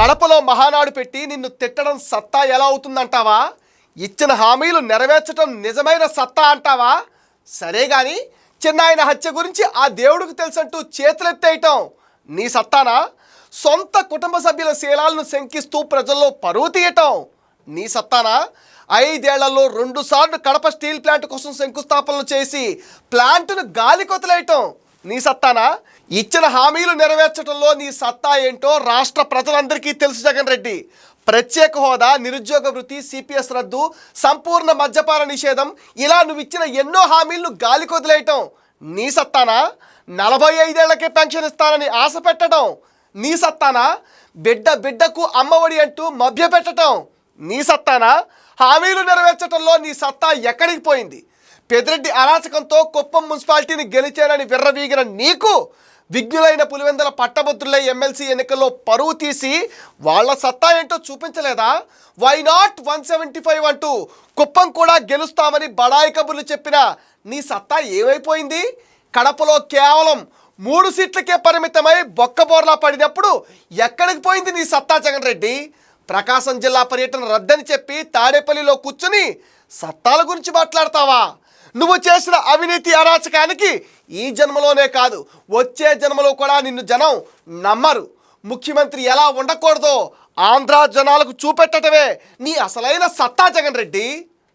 కడపలో మహానాడు పెట్టి నిన్ను తిట్టడం సత్తా ఎలా అవుతుందంటావా? ఇచ్చిన హామీలు నెరవేర్చడం నిజమైన సత్తా అంటావా? సరే గాని చిన్నాయన హత్య గురించి ఆ దేవుడికి తెలుసంటూ చేతులెత్తేయటం నీ సత్తానా? సొంత కుటుంబ సభ్యుల శీలాలను శంకిస్తూ ప్రజల్లో పరువు తీయటం నీ సత్తానా? 5 ఏళ్లలో 2 సార్లు కడప స్టీల్ ప్లాంట్ కోసం శంకుస్థాపనలు చేసి ప్లాంట్ను గాలి కొతలేయటం నీ సత్తానా? ఇచ్చిన హామీలు నెరవేర్చడంలో నీ సత్తా ఏంటో రాష్ట్ర ప్రజలందరికీ తెలుసు జగన్ రెడ్డి. ప్రత్యేక హోదా, నిరుద్యోగ వృత్తి, సిపిఎస్ రద్దు, సంపూర్ణ మద్యపాన నిషేధం, ఇలా నువ్వు ఇచ్చిన ఎన్నో హామీలను గాలి కొదిలేయటం నీ సత్తానా? 45 ఏళ్లకే పెన్షన్ ఇస్తానని ఆశ పెట్టడం నీ సత్తానా? బిడ్డకు అమ్మఒడి అంటూ మభ్యపెట్టడం నీ సత్తానా? హామీలు నెరవేర్చడంలో నీ సత్తా ఎక్కడికి పోయింది? పెద్దిరెడ్డి అరాచకంతో కుప్పం మున్సిపాలిటీని గెలిచానని విర్రవీగిన నీకు విఘ్నులైన పులివెందుల పట్టభద్రుల ఎమ్మెల్సీ ఎన్నికల్లో పరువు తీసి వాళ్ళ సత్తా ఏంటో చూపించలేదా? వై నాట్ 175 అంటూ కుప్పం కూడా గెలుస్తామని బడాయి కబుర్లు చెప్పిన నీ సత్తా ఏమైపోయింది? కడపలో కేవలం 3 సీట్లకే పరిమితమై బొక్కబోర్లా పడినప్పుడు ఎక్కడికి పోయింది నీ సత్తా జగన్ రెడ్డి? ప్రకాశం జిల్లా పర్యటన రద్దని చెప్పి తాడేపల్లిలో కూర్చుని సత్తాల గురించి మాట్లాడతావా? నువ్వు చేసిన అవినీతి అరాచకానికి ఈ జన్మలోనే కాదు వచ్చే జన్మలో కూడా నిన్ను జనం నమ్మరు. ముఖ్యమంత్రి ఎలా ఉండకూడదో ఆంధ్ర జనాలకు చూపెట్టడమే నీ అసలైన సత్తా జగన్ రెడ్డి.